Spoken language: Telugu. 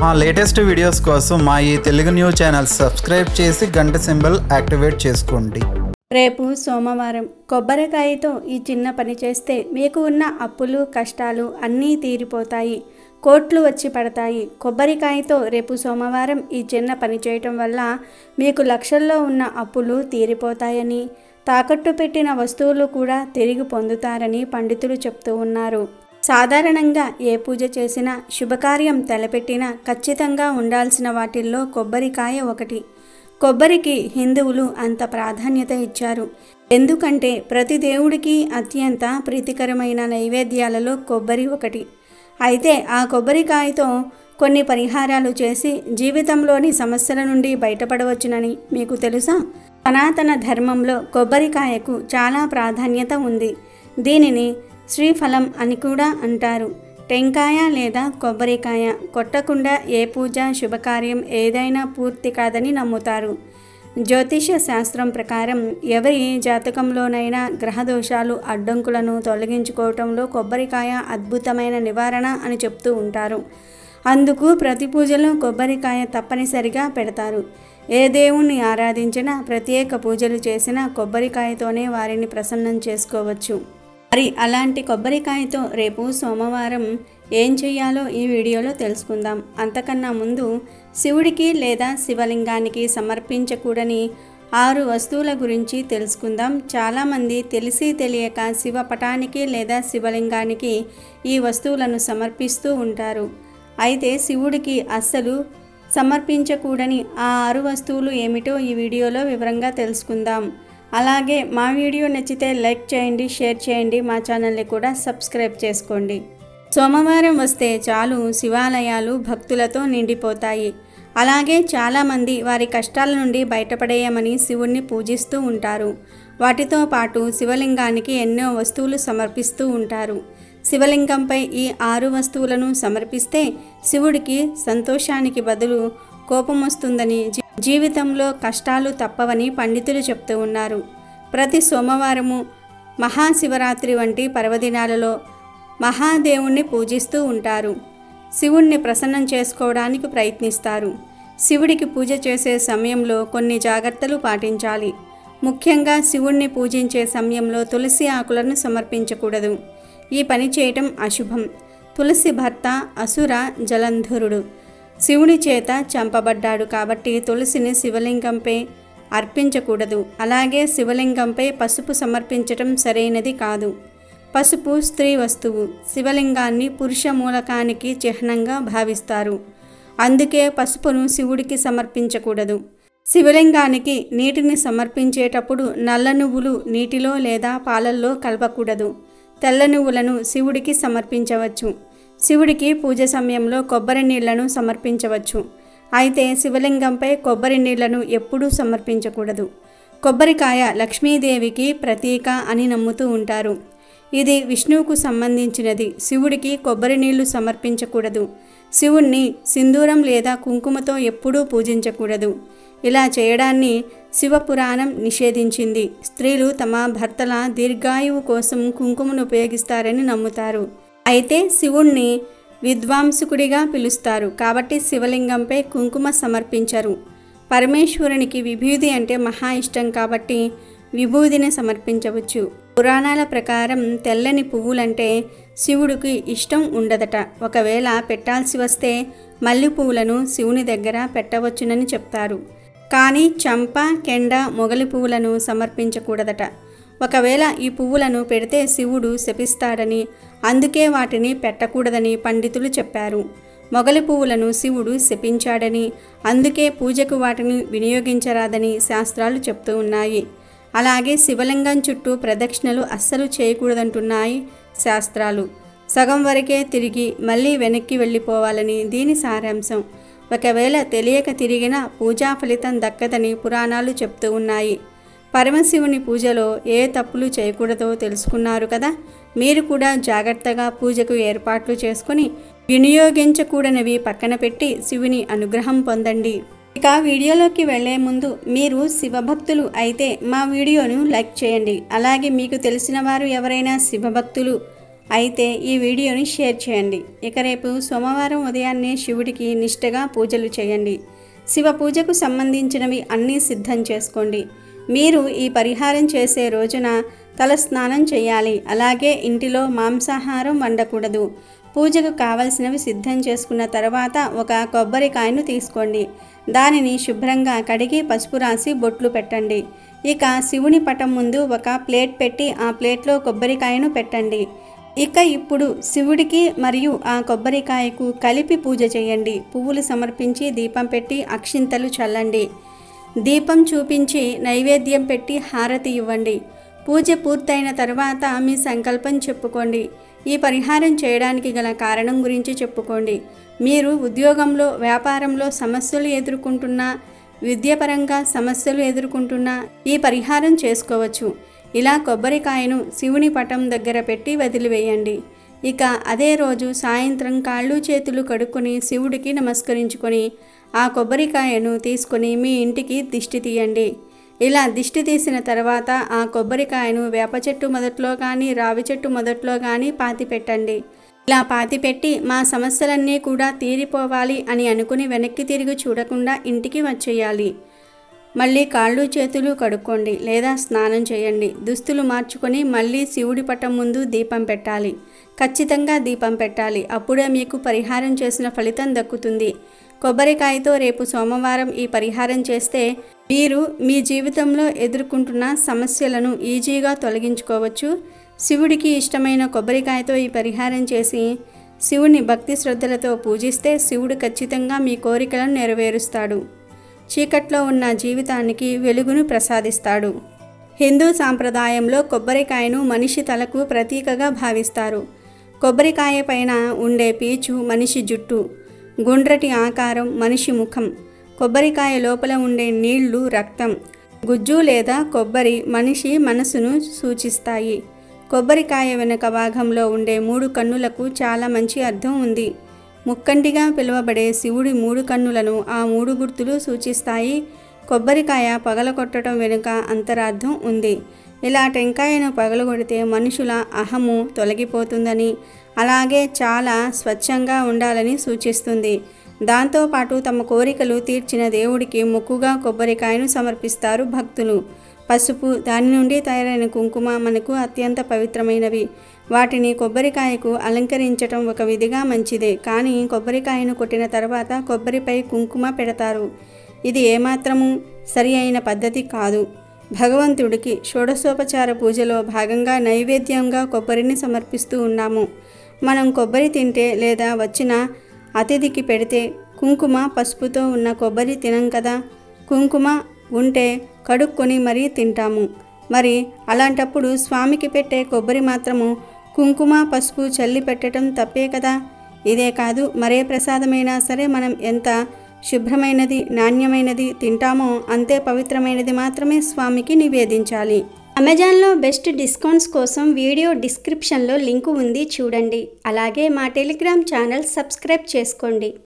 మా లేటెస్ట్ వీడియోస్ కోసం మా ఈ తెలుగు న్యూస్ ఛానల్ సబ్స్క్రైబ్ చేసి గంట సింబల్ యాక్టివేట్ చేసుకోండి. రేపు సోమవారం కొబ్బరికాయతో ఈ చిన్న పని చేస్తే మీకు ఉన్న అప్పులు కష్టాలు అన్నీ తీరిపోతాయి, కోట్లు వచ్చి పడతాయి. కొబ్బరికాయతో రేపు సోమవారం ఈ చిన్న పని చేయటం వల్ల మీకు లక్షల్లో ఉన్న అప్పులు తీరిపోతాయని, తాకట్టు పెట్టిన వస్తువులు కూడా తిరిగి పొందుతారని పండితులు చెప్తూ ఉన్నారు. సాధారణంగా ఏ పూజ చేసినా శుభకార్యం తలపెట్టినా ఖచ్చితంగా ఉండాల్సిన వాటిల్లో కొబ్బరికాయ ఒకటి. కొబ్బరికి హిందువులు అంత ప్రాధాన్యత ఇచ్చారు. ఎందుకంటే ప్రతి దేవుడికి అత్యంత ప్రీతికరమైన నైవేద్యాలలో కొబ్బరి ఒకటి. అయితే ఆ కొబ్బరికాయతో కొన్ని పరిహారాలు చేసి జీవితంలోని సమస్యల నుండి బయటపడవచ్చునని మీకు తెలుసా? సనాతన ధర్మంలో కొబ్బరికాయకు చాలా ప్రాధాన్యత ఉంది. దీనిని శ్రీఫలం అని కూడా అంటారు. టెంకాయ లేదా కొబ్బరికాయ కొట్టకుండా ఏ పూజ శుభకార్యం ఏదైనా పూర్తి కాదని నమ్ముతారు. జ్యోతిష శాస్త్రం ప్రకారం ఎవరి జాతకంలోనైనా గ్రహదోషాలు అడ్డంకులను తొలగించుకోవటంలో కొబ్బరికాయ అద్భుతమైన నివారణ అని చెప్తూ ఉంటారు. అందుకు ప్రతి పూజలో కొబ్బరికాయ తప్పనిసరిగా పెడతారు. ఏ దేవుణ్ణి ఆరాధించినా ప్రత్యేక పూజలు చేసినా కొబ్బరికాయతోనే వారిని ప్రసన్నం చేసుకోవచ్చు. మరి అలాంటి కొబ్బరికాయతో రేపు సోమవారం ఏం చేయాలో ఈ వీడియోలో తెలుసుకుందాం. అంతకన్నా ముందు శివుడికి లేదా శివలింగానికి సమర్పించకూడని 6 వస్తువుల గురించి తెలుసుకుందాం. చాలామంది తెలిసి తెలియక శివపటానికి లేదా శివలింగానికి ఈ వస్తువులను సమర్పిస్తూ ఉంటారు. అయితే శివుడికి అస్సలు సమర్పించకూడని ఆ 6 వస్తువులు ఏమిటో ఈ వీడియోలో వివరంగా తెలుసుకుందాం. అలాగే మా వీడియో నచ్చితే లైక్ చేయండి, షేర్ చేయండి, మా ఛానల్ని కూడా సబ్స్క్రైబ్ చేసుకోండి. సోమవారం వస్తే చాలు శివాలయాలు భక్తులతో నిండిపోతాయి. అలాగే చాలామంది వారి కష్టాల నుండి బయటపడేయమని శివుణ్ణి పూజిస్తూ ఉంటారు. వాటితో పాటు శివలింగానికి ఎన్నో వస్తువులు సమర్పిస్తూ ఉంటారు. శివలింగంపై ఈ 6 వస్తువులను సమర్పిస్తే శివుడికి సంతోషానికి బదులు కోపం వస్తుందని, జీవితంలో కష్టాలు తప్పవని పండితులు చెప్తూ ఉన్నారు. ప్రతి సోమవారము మహాశివరాత్రి వంటి పర్వదినాలలో మహాదేవుణ్ణి పూజిస్తూ ఉంటారు. శివుణ్ణి ప్రసన్నం చేసుకోవడానికి ప్రయత్నిస్తారు. శివుడికి పూజ చేసే సమయంలో కొన్ని జాగ్రత్తలు పాటించాలి. ముఖ్యంగా శివుణ్ణి పూజించే సమయంలో తులసి ఆకులను సమర్పించకూడదు. ఈ పని చేయటం అశుభం. తులసి భర్త అసుర జలంధరుడు శివుని చేత చంపబడ్డాడు కాబట్టి తులసిని శివలింగంపై అర్పించకూడదు. అలాగే శివలింగంపై పసుపు సమర్పించటం సరైనది కాదు. పసుపు స్త్రీ వస్తువు. శివలింగాన్ని పురుష మూలకానికి చిహ్నంగా భావిస్తారు. అందుకే పసుపును శివుడికి సమర్పించకూడదు. శివలింగానికి నీటిని సమర్పించేటప్పుడు నల్ల నువ్వులు నీటిలో లేదా పాలల్లో కలపకూడదు. తెల్ల నువ్వులను శివుడికి సమర్పించవచ్చు. శివుడికి పూజ సమయంలో కొబ్బరి నీళ్లను సమర్పించవచ్చు. అయితే శివలింగంపై కొబ్బరి నీళ్లను ఎప్పుడూ సమర్పించకూడదు. కొబ్బరికాయ లక్ష్మీదేవికి ప్రతీక అని నమ్ముతూ ఉంటారు. ఇది విష్ణువుకు సంబంధించినది. శివుడికి కొబ్బరి నీళ్లు సమర్పించకూడదు. శివుణ్ణి సింధూరం లేదా కుంకుమతో ఎప్పుడూ పూజించకూడదు. ఇలా చేయడాన్ని శివపురాణం నిషేధించింది. స్త్రీలు తమ భర్తల దీర్ఘాయువు కోసం కుంకుమను ఉపయోగిస్తారని నమ్ముతారు. అయితే శివుణ్ణి విద్వాంసుకుడిగా పిలుస్తారు కాబట్టి శివలింగంపై కుంకుమ సమర్పించరు. పరమేశ్వరునికి విభూది అంటే మహా ఇష్టం కాబట్టి విభూదిని సమర్పించవచ్చు. పురాణాల ప్రకారం తెల్లని పువ్వులంటే శివుడికి ఇష్టం ఉండదట. ఒకవేళ పెట్టాల్సి వస్తే మల్లె పువ్వులను శివుని దగ్గర పెట్టవచ్చునని చెప్తారు. కానీ చంప, కెండ, మొగలి పువ్వులను సమర్పించకూడదట. ఒకవేళ ఈ పువ్వులను పెడితే శివుడు శపిస్తాడని, అందుకే వాటిని పెట్టకూడదని పండితులు చెప్పారు. మొగలి పువ్వులను శివుడు శపించాడని, అందుకే పూజకు వాటిని వినియోగించరాదని శాస్త్రాలు చెప్తూ ఉన్నాయి. అలాగే శివలింగం చుట్టూ ప్రదక్షిణలు అస్సలు చేయకూడదంటున్నాయి శాస్త్రాలు. సగం వరకే తిరిగి మళ్ళీ వెనక్కి వెళ్ళిపోవాలని దీని సారాంశం. ఒకవేళ తెలియక తిరిగినా పూజా ఫలితం దక్కదని పురాణాలు చెప్తూ ఉన్నాయి. పరమశివుని పూజలో ఏ తప్పులు చేయకూడదో తెలుసుకున్నారు కదా. మీరు కూడా జాగ్రత్తగా పూజకు ఏర్పాట్లు చేసుకుని వినియోగించకూడనివి పక్కన పెట్టి శివుని అనుగ్రహం పొందండి. ఇక వీడియోలోకి వెళ్లే ముందు మీరు శివభక్తులు అయితే మా వీడియోను లైక్ చేయండి. అలాగే మీకు తెలిసిన వారు ఎవరైనా శివభక్తులు అయితే ఈ వీడియోని షేర్ చేయండి. ఇక రేపు సోమవారం ఉదయాన్నే శివుడికి నిష్టగా పూజలు చేయండి. శివ పూజకు సంబంధించినవి అన్నీ సిద్ధం చేసుకోండి. మీరు ఈ పరిహారం చేసే రోజున తల స్నానం చేయాలి. అలాగే ఇంటిలో మాంసాహారం వండకూడదు. పూజకు కావలసినవి సిద్ధం చేసుకున్న తర్వాత ఒక కొబ్బరికాయను తీసుకోండి. దానిని శుభ్రంగా కడిగి పసుపు రాసి బొట్లు పెట్టండి. ఇక శివుని పటం ముందు ఒక ప్లేట్ పెట్టి ఆ ప్లేట్లో కొబ్బరికాయను పెట్టండి. ఇక ఇప్పుడు శివుడికి మరియు ఆ కొబ్బరికాయకు కలిపి పూజ చేయండి. పువ్వులు సమర్పించి దీపం పెట్టి అక్షింతలు చల్లండి. దీపం చూపించి నైవేద్యం పెట్టి హారతి ఇవ్వండి. పూజ పూర్తయిన తర్వాత మీ సంకల్పం చెప్పుకోండి. ఈ పరిహారం చేయడానికి గల కారణం గురించి చెప్పుకోండి. మీరు ఉద్యోగంలో, వ్యాపారంలో సమస్యలు ఎదుర్కొంటున్నా, విద్యాపరంగా సమస్యలు ఎదుర్కొంటున్నా ఈ పరిహారం చేసుకోవచ్చు. ఇలా కొబ్బరికాయను శివుని పటం దగ్గర పెట్టి వదిలివేయండి. ఇక అదే రోజు సాయంత్రం కాళ్ళు చేతులు కడుక్కొని శివుడికి నమస్కరించుకొని ఆ కొబ్బరికాయను తీసుకొని మీ ఇంటికి దిష్టి తీయండి. ఇలా దిష్టి తీసిన తర్వాత ఆ కొబ్బరికాయను వేప చెట్టు మొదట్లో కానీ, రావి చెట్టు మొదట్లో కానీ పాతి పెట్టండి. ఇలా పాతిపెట్టి మా సమస్యలన్నీ కూడా తీరిపోవాలి అని అనుకుని వెనక్కి తిరిగి చూడకుండా ఇంటికి వచ్చేయాలి. మళ్ళీ కాళ్ళు చేతులు కడుక్కోండి లేదా స్నానం చేయండి. దుస్తులు మార్చుకొని మళ్ళీ శివుడి పటం ముందు దీపం పెట్టాలి. ఖచ్చితంగా దీపం పెట్టాలి. అప్పుడే మీకు పరిహారం చేసిన ఫలితం దక్కుతుంది. కొబ్బరికాయతో రేపు సోమవారం ఈ పరిహారం చేస్తే మీరు మీ జీవితంలో ఎదుర్కొంటున్న సమస్యలను ఈజీగా తొలగించుకోవచ్చు. శివుడికి ఇష్టమైన కొబ్బరికాయతో ఈ పరిహారం చేసి శివుని భక్తి శ్రద్ధలతో పూజిస్తే శివుడు ఖచ్చితంగా మీ కోరికలను నెరవేరుస్తాడు. చీకట్లో ఉన్న జీవితానికి వెలుగును ప్రసాదిస్తాడు. హిందూ సాంప్రదాయంలో కొబ్బరికాయను మనిషి తలకు ప్రతీకగా భావిస్తారు. కొబ్బరికాయ పైన ఉండే పీచు మనిషి జుట్టు, గుండ్రటి ఆకారం మనిషి ముఖం, కొబ్బరికాయ లోపల ఉండే నీళ్లు రక్తం, గుజ్జు లేదా కొబ్బరి మనిషి మనసును సూచిస్తాయి. కొబ్బరికాయ వెనుక భాగంలో ఉండే 3 కన్నులకు చాలా మంచి అర్థం ఉంది. ముక్కంటిగా పిలువబడే శివుడి 3 కన్నులను ఆ 3 గుర్తులు సూచిస్తాయి. కొబ్బరికాయ పగలగొట్టడం వెనుక అంతరార్థం ఉంది. ఇలా టెంకాయను పగలగొడితే మనుషుల అహము తొలగిపోతుందని, అలాగే చాలా స్వచ్ఛంగా ఉండాలని సూచిస్తుంది. దాంతోపాటు తమ కోరికలు తీర్చిన దేవుడికి మొక్కుగా కొబ్బరికాయను సమర్పిస్తారు భక్తులు. పసుపు, దాని నుండి తయారైన కుంకుమ మనకు అత్యంత పవిత్రమైనవి. వాటిని కొబ్బరికాయకు అలంకరించటం ఒక విధిగా మంచిదే. కానీ కొబ్బరికాయను కొట్టిన తర్వాత కొబ్బరిపై కుంకుమ పెడతారు. ఇది ఏమాత్రము సరి అయిన పద్ధతి కాదు. భగవంతుడికి షోడశోపచార పూజలో భాగంగా నైవేద్యంగా కొబ్బరిని సమర్పిస్తూ ఉన్నాము. మనం కొబ్బరి తింటే లేదా వచ్చిన అతిథికి పెడితే కుంకుమ, పసుపుతో ఉన్న కొబ్బరి తినం కదా. కుంకుమ ఉంటే కడుక్కొని మరీ తింటాము. మరి అలాంటప్పుడు స్వామికి పెట్టే కొబ్బరి మాత్రము కుంకుమ, పసుపు చల్లి పెట్టడం తప్పే కదా. ఇదే కాదు, మరే ప్రసాదమైనా సరే మనం ఎంత శుభ్రమైనది, నాణ్యమైనది తింటామో అంతే పవిత్రమైనది మాత్రమే స్వామికి నివేదించాలి. అమెజాన్లో బెస్ట్ డిస్కౌంట్స్ కోసం వీడియో డిస్క్రిప్షన్లో లింకు ఉంది, చూడండి. అలాగే మా టెలిగ్రామ్ ఛానల్ సబ్స్క్రైబ్ చేసుకోండి.